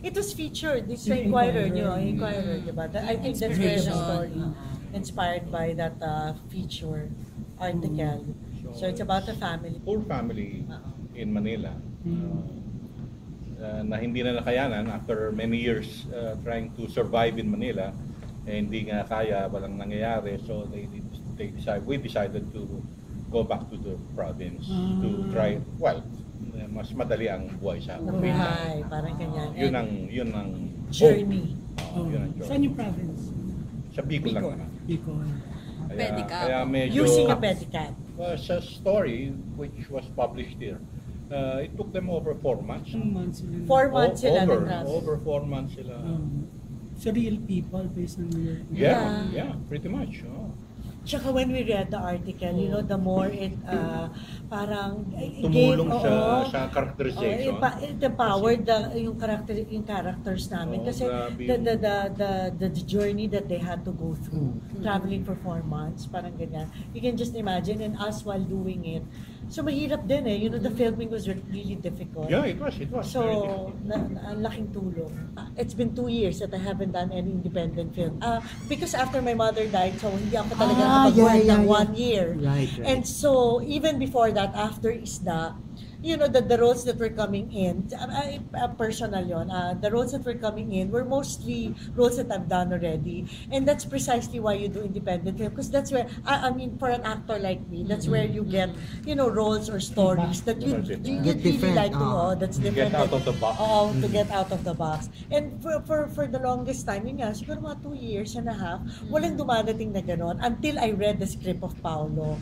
It was featured, this Inquirer, Inquirer, diba? I think that's where the story inspired by that feature article. So it's about a family. Poor family in Manila na hindi na nakayanan after many years trying to survive in Manila. Hindi nga kaya, walang nangyayari. So we decided to go back to the province to try, well, mas madali ang buhay sa buhay, parang ganyan. Yun ang journey. Yun ang journey. Saan yung province? Sa Bicol lang naman. Bicol. Kaya medyo, using a pedicab. Was a story which was published here. It took them over 4 months. 4 months sila. 4 months sila over 4 months sila. So real people based on real people. Yeah, pretty much. Tsaka when we read the article, you know, the more it parang tumulong sa characterization. It empowered yung characters namin kasi the journey that they had to go through, traveling for 4 months, parang ganyan. You can just imagine, and us while doing it. So mahirap din you know, the filming was really difficult. Yeah, it was. So, ang laking tulong. It's been 2 years that I haven't done any independent film. Because after my mother died, so hindi ako talaga nakapag-work ng 1 year. Right. And so, even before that, after Isda, you know, the roles that were coming in, personal yon, the roles that were coming in were mostly roles that I've done already. And that's precisely why you do independent film. Because that's where, I mean, for an actor like me, that's where you get, you know, roles or stories that you really like to, that's different. Get out of the box. To get out of the box. And for the longest time, yun nga, siguro mga 2 years and a half, walang dumadating na ganon until I read the script of Paolo.